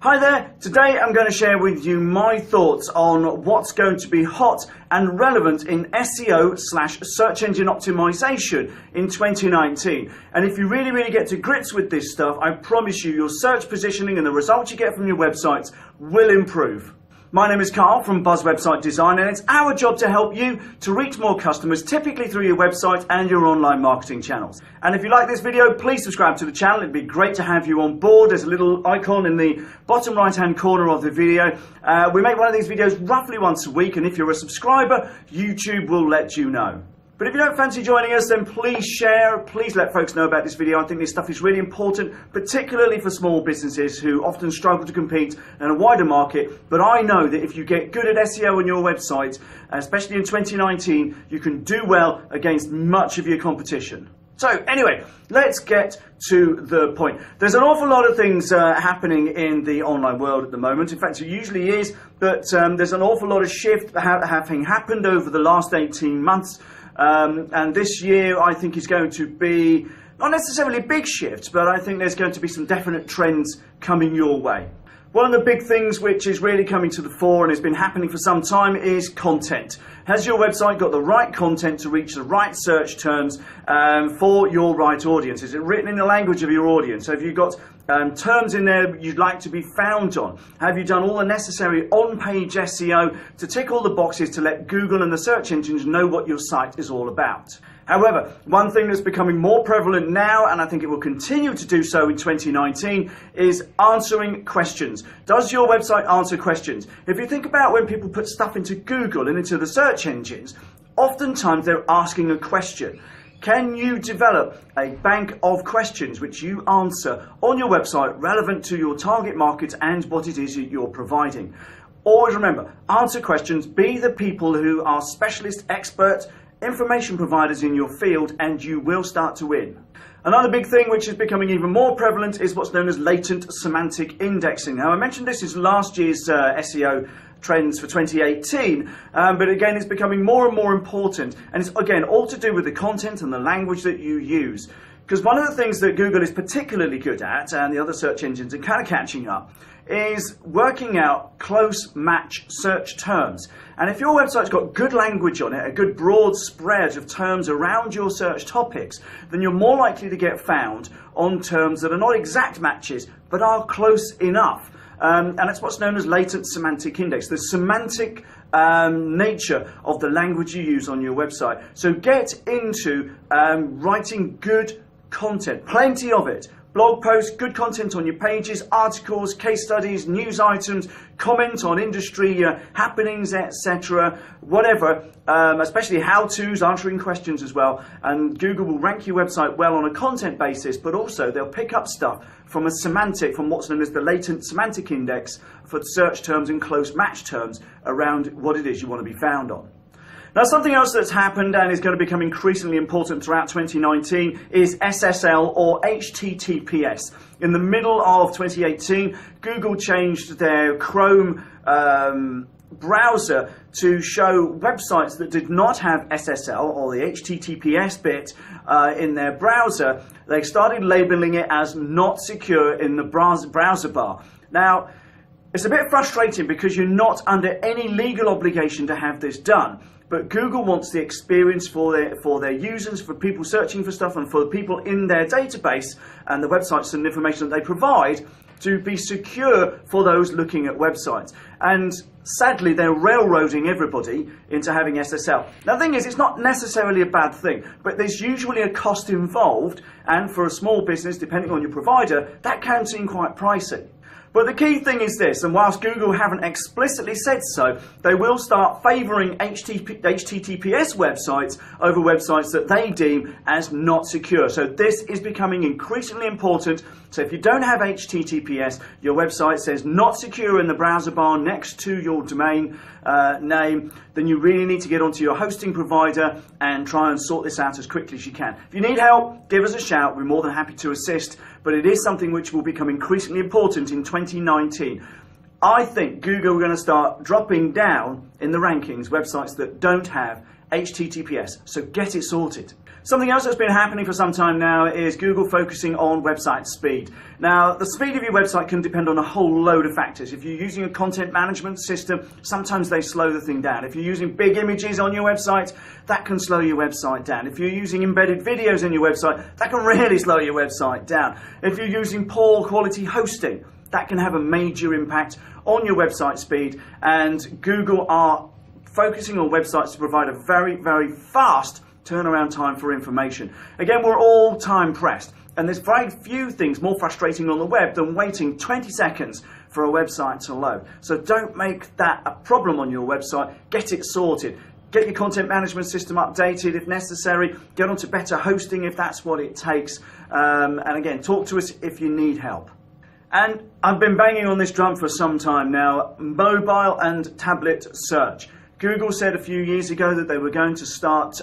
Hi there, today I'm going to share with you my thoughts on what's going to be hot and relevant in SEO/search engine optimization in 2019. And if you really get to grips with this stuff, I promise you your search positioning and the results you get from your websites will improve. My name is Carl from Buzz Website Design, and it's our job to help you to reach more customers, typically through your website and your online marketing channels. And if you like this video, please subscribe to the channel. It'd be great to have you on board. There's a little icon in the bottom right hand corner of the video. We make one of these videos roughly once a week, and if you're a subscriber, YouTube will let you know. But if you don't fancy joining us, then please share, please let folks know about this video. I think this stuff is really important, particularly for small businesses who often struggle to compete in a wider market. But I know that if you get good at SEO on your website, especially in 2019, you can do well against much of your competition. So anyway, let's get to the point. There's an awful lot of things happening in the online world at the moment. In fact, it usually is, but there's an awful lot of shift having happened over the last 18 months. And this year I think is going to be not necessarily big shifts, but I think there's going to be some definite trends coming your way. One of the big things which is really coming to the fore and has been happening for some time is content. Has your website got the right content to reach the right search terms for your right audience? Is it written in the language of your audience? Have you got terms in there you'd like to be found on? Have you done all the necessary on-page SEO to tick all the boxes to let Google and the search engines know what your site is all about? However, one thing that's becoming more prevalent now, and I think it will continue to do so in 2019, is answering questions. Does your website answer questions? If you think about when people put stuff into Google and into the search engines, oftentimes they're asking a question. Can you develop a bank of questions which you answer on your website relevant to your target market and what it is that you're providing? Always remember, answer questions, be the people who are specialist, expert, information providers in your field, and you will start to win. Another big thing which is becoming even more prevalent is what's known as latent semantic indexing. Now, I mentioned this is last year's SEO trends for 2018, but again it's becoming more and more important, and it's again all to do with the content and the language that you use. Because one of the things that Google is particularly good at, and the other search engines are kind of catching up, is working out close match search terms. And if your website's got good language on it, a good broad spread of terms around your search topics, then you're more likely to get found on terms that are not exact matches, but are close enough. And it's what's known as latent semantic index, the semantic nature of the language you use on your website. So get into writing good content, plenty of it. Blog posts, good content on your pages, articles, case studies, news items, comment on industry happenings, etc. Whatever, especially how-tos, answering questions as well. And Google will rank your website well on a content basis, but also they'll pick up stuff from a semantic, from what's known as the latent semantic index for search terms and close match terms around what it is you want to be found on. Now, something else that's happened and is going to become increasingly important throughout 2019 is SSL or HTTPS. In the middle of 2018, Google changed their Chrome browser to show websites that did not have SSL or the HTTPS bit in their browser. They started labeling it as not secure in the browser bar. Now, it's a bit frustrating because you're not under any legal obligation to have this done. But Google wants the experience for their users, for people searching for stuff, and for the people in their database and the websites and information that they provide to be secure for those looking at websites. And sadly, they're railroading everybody into having SSL. Now, the thing is, it's not necessarily a bad thing, but there's usually a cost involved, and for a small business, depending on your provider, that can seem quite pricey. But the key thing is this, and whilst Google haven't explicitly said so, they will start favouring HTTPS websites over websites that they deem as not secure. So this is becoming increasingly important. So if you don't have HTTPS, your website says not secure in the browser bar next to your domain name, then you really need to get onto your hosting provider and try and sort this out as quickly as you can. If you need help, give us a shout. We're more than happy to assist, but it is something which will become increasingly important in 2019. I think Google are going to start dropping down in the rankings websites that don't have HTTPS, so get it sorted. Something else that's been happening for some time now is Google focusing on website speed. Now, the speed of your website can depend on a whole load of factors. If you're using a content management system, sometimes they slow the thing down. If you're using big images on your website, that can slow your website down. If you're using embedded videos in your website, that can really slow your website down. If you're using poor quality hosting, that can have a major impact on your website speed, and Google are focusing on websites to provide a very, very fast turnaround time for information. Again, we're all time pressed, and there's very few things more frustrating on the web than waiting 20 seconds for a website to load. So don't make that a problem on your website. Get it sorted. Get your content management system updated if necessary. Get onto better hosting if that's what it takes. And again, talk to us if you need help. And I've been banging on this drum for some time now, mobile and tablet search. Google said a few years ago that they were going to start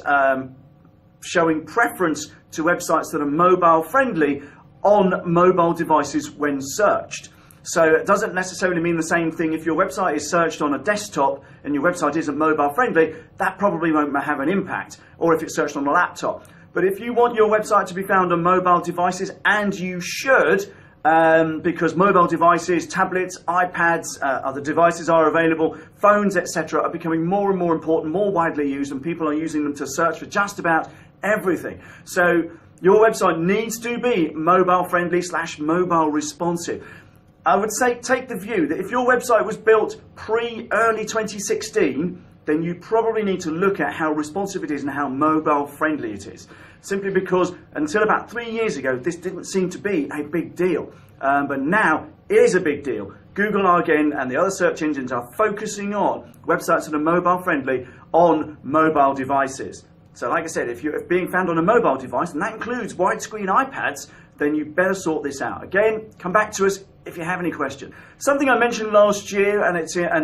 showing preference to websites that are mobile friendly on mobile devices when searched. So it doesn't necessarily mean the same thing. If your website is searched on a desktop and your website isn't mobile friendly, that probably won't have an impact, or if it's searched on a laptop. But if you want your website to be found on mobile devices, and you should, because mobile devices, tablets, iPads, other devices are available, phones, etc. are becoming more and more important, more widely used, and people are using them to search for just about everything. So your website needs to be mobile friendly / mobile responsive. I would say take the view that if your website was built early 2016, then you probably need to look at how responsive it is and how mobile friendly it is. Simply because until about 3 years ago, this didn't seem to be a big deal. But now it is a big deal. Google are again, and the other search engines are focusing on websites that are mobile friendly on mobile devices. So like I said, if you're being found on a mobile device, and that includes widescreen iPads, then you better sort this out. Again, come back to us if you have any question. Something I mentioned last year, and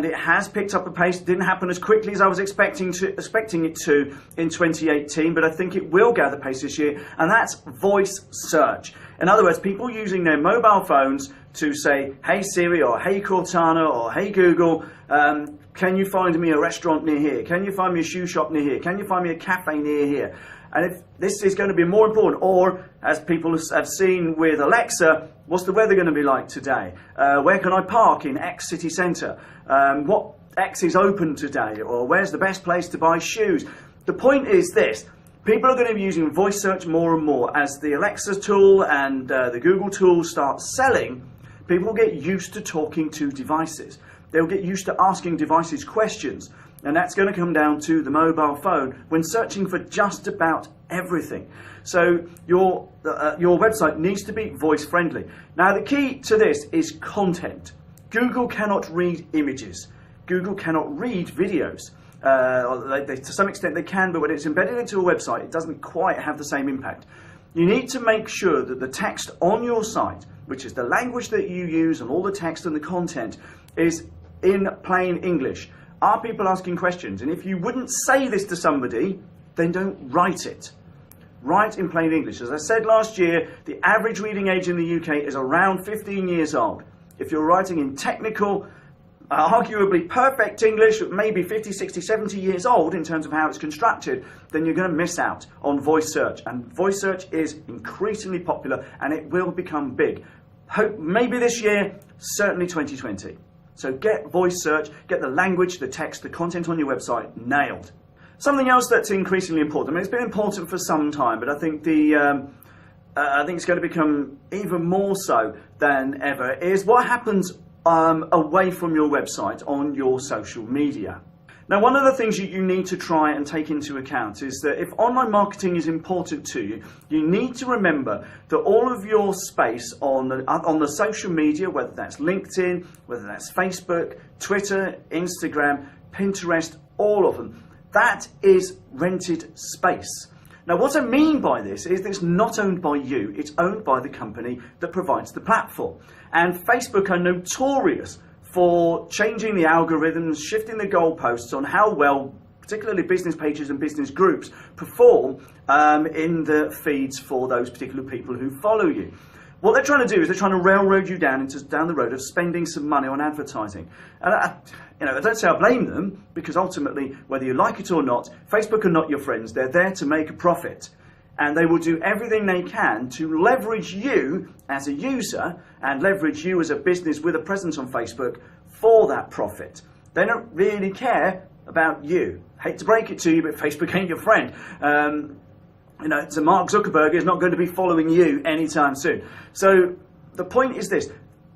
it has picked up a pace. It didn't happen as quickly as I was expecting it to in 2018, but I think it will gather pace this year, and that's voice search. In other words, people using their mobile phones to say, hey Siri, or hey Cortana, or hey Google, can you find me a restaurant near here? Can you find me a shoe shop near here? Can you find me a cafe near here? And if this is going to be more important, or as people have seen with Alexa, what's the weather going to be like today? Where can I park in X city centre? What X is open today? Or where's the best place to buy shoes? The point is this. People are going to be using voice search more and more. As the Alexa tool and the Google tool start selling, people will get used to talking to devices. They'll get used to asking devices questions. And that's going to come down to the mobile phone when searching for just about everything. So your website needs to be voice friendly. Now the key to this is content. Google cannot read images. Google cannot read videos. To some extent they can, but when it's embedded into a website, it doesn't quite have the same impact. You need to make sure that the text on your site, which is the language that you use and all the text and the content, is in plain English. Are people asking questions? And if you wouldn't say this to somebody, then don't write it. Write in plain English. As I said last year, the average reading age in the UK is around 15 years old. If you're writing in technical, arguably perfect English, maybe 50, 60, 70 years old in terms of how it's constructed, then you're going to miss out on voice search. And voice search is increasingly popular, and it will become big. Hope maybe this year, certainly 2020. So get voice search, get the language, the text, the content on your website nailed. Something else that's increasingly important, I mean, it's been important for some time, but I think it's going to become even more so than ever, is what happens away from your website on your social media. Now, one of the things you need to try and take into account is that if online marketing is important to you, you need to remember that all of your space on the social media, whether that's LinkedIn, whether that's Facebook, Twitter, Instagram, Pinterest, all of them, that is rented space. Now, what I mean by this is that it's not owned by you, it's owned by the company that provides the platform. And Facebook are notorious for changing the algorithms, shifting the goalposts on how well, particularly business pages and business groups, perform in the feeds for those particular people who follow you. What they're trying to do is they're trying to railroad you down the road of spending some money on advertising. And I don't say I blame them, because ultimately, whether you like it or not, Facebook are not your friends. They're there to make a profit. and they will do everything they can to leverage you as a user and leverage you as a business with a presence on Facebook for that profit. They don't really care about you. Hate to break it to you, but Facebook ain't your friend. So Mark Zuckerberg is not going to be following you anytime soon. So the point is this: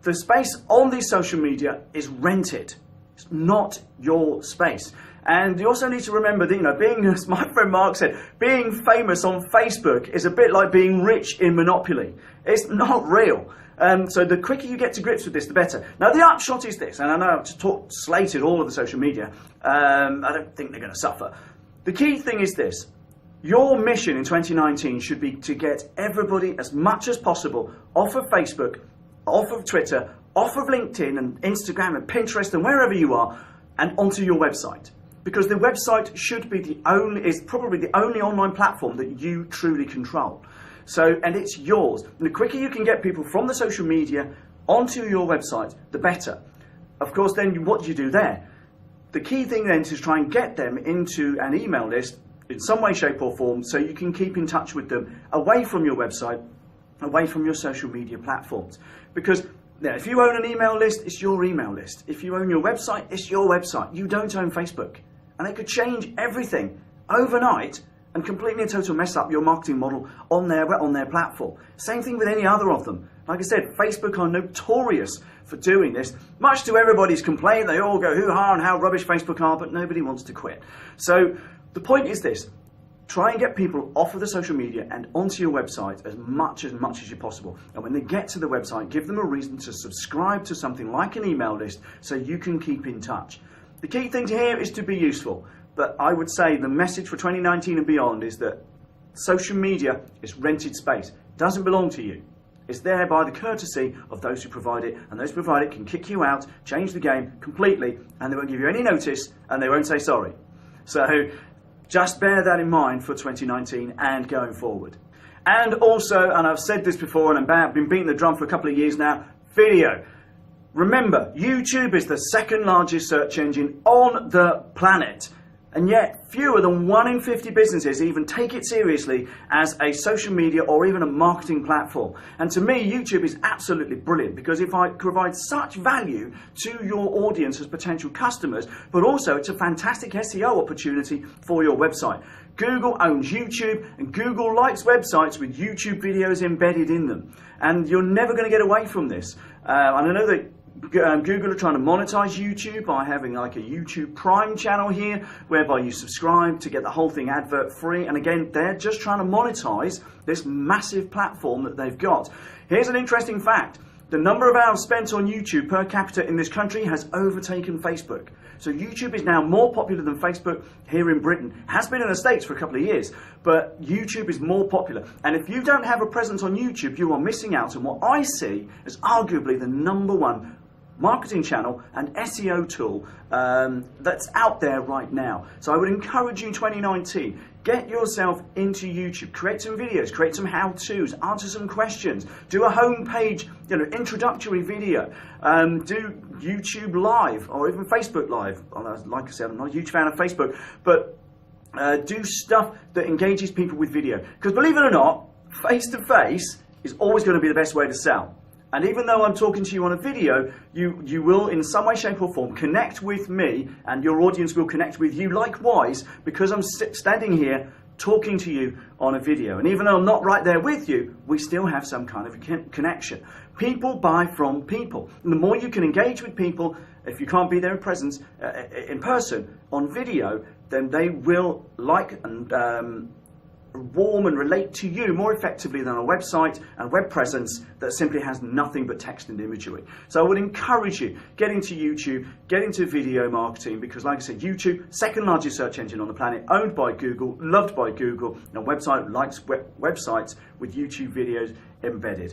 the space on these social media is rented. It's not your space. And you also need to remember that, being, as my friend Mark said, being famous on Facebook is a bit like being rich in Monopoly. It's not real. So the quicker you get to grips with this, the better. Now, the upshot is this, and I know I've slated all of the social media. I don't think they're going to suffer. The key thing is this: your mission in 2019 should be to get everybody as much as possible off of Facebook, off of Twitter, off of LinkedIn and Instagram and Pinterest and wherever you are, and onto your website. Because the website should be is probably the only online platform that you truly control. So, and it's yours. And the quicker you can get people from the social media onto your website, the better. Of course, then what do you do there? The key thing then is to try and get them into an email list in some way, shape or form, so you can keep in touch with them away from your website, away from your social media platforms. Because if you own an email list, it's your email list. If you own your website, it's your website. You don't own Facebook. And they could change everything overnight and completely and totally mess up your marketing model on their platform. Same thing with any other of them. Like I said, Facebook are notorious for doing this. Much to everybody's complaint, they all go hoo-ha and how rubbish Facebook are, but nobody wants to quit. So the point is this: try and get people off of the social media and onto your website as much as you possible. And when they get to the website, give them a reason to subscribe to something like an email list so you can keep in touch. The key thing here is to be useful. But I would say the message for 2019 and beyond is that social media is rented space. It doesn't belong to you. It's there by the courtesy of those who provide it, and those who provide it can kick you out, change the game completely, and they won't give you any notice, and they won't say sorry. So just bear that in mind for 2019 and going forward. And also, and I've said this before and I've been beating the drum for a couple of years now, video. Remember, YouTube is the second largest search engine on the planet. And yet, fewer than 1 in 50 businesses even take it seriously as a social media or even a marketing platform. And to me, YouTube is absolutely brilliant because it provides such value to your audience as potential customers, but also it's a fantastic SEO opportunity for your website. Google owns YouTube, and Google likes websites with YouTube videos embedded in them. And you're never going to get away from this. And I know that Google are trying to monetize YouTube by having like a YouTube Prime channel here, whereby you subscribe to get the whole thing advert free. And again, they're just trying to monetize this massive platform that they've got. Here's an interesting fact. The number of hours spent on YouTube per capita in this country has overtaken Facebook. So YouTube is now more popular than Facebook here in Britain. Has been in the States for a couple of years, but YouTube is more popular. And if you don't have a presence on YouTube, you are missing out on what I see as arguably the #1 marketing channel and SEO tool that's out there right now. So I would encourage you in 2019, get yourself into YouTube, create some videos, create some how-tos, answer some questions, do a homepage, introductory video, do YouTube Live or even Facebook Live. Like I said, I'm not a huge fan of Facebook, but do stuff that engages people with video. Because believe it or not, face-to-face is always going to be the best way to sell. And even though I'm talking to you on a video, you will in some way, shape or form connect with me, and your audience will connect with you likewise, because I'm standing here talking to you on a video. And even though I'm not right there with you, we still have some kind of a connection. People buy from people. And the more you can engage with people, if you can't be there in person on video, then they will like and warm and relate to you more effectively than a website and web presence that simply has nothing but text and imagery. So I would encourage you, get into YouTube, get into video marketing, because like I said, YouTube, second largest search engine on the planet, owned by Google, loved by Google, and a website likes websites with YouTube videos embedded.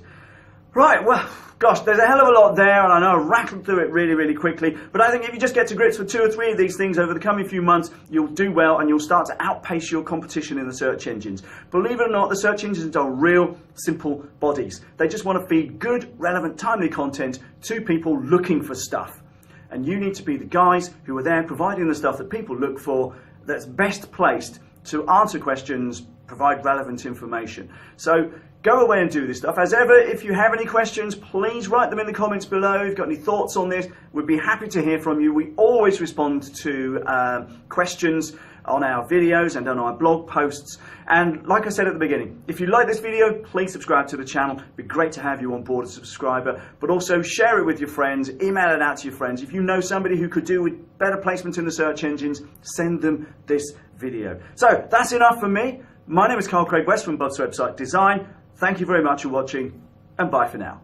Right, well, gosh, there's a hell of a lot there, and I know I rattled through it really, really quickly, but I think if you just get to grips with 2 or 3 of these things over the coming few months, you'll do well, and you'll start to outpace your competition in the search engines. Believe it or not, the search engines are real simple bodies. They just want to feed good, relevant, timely content to people looking for stuff. And you need to be the guys who are there providing the stuff that people look for, that's best placed to answer questions, provide relevant information. So go away and do this stuff. As ever, if you have any questions, please write them in the comments below. If you've got any thoughts on this, we'd be happy to hear from you. We always respond to questions on our videos and on our blog posts. And like I said at the beginning, if you like this video, please subscribe to the channel. It'd be great to have you on board as a subscriber, but also share it with your friends, email it out to your friends. If you know somebody who could do with better placement in the search engines, send them this video. So that's enough for me. My name is Carl Craig West from Buzz Website Design. Thank you very much for watching, and bye for now.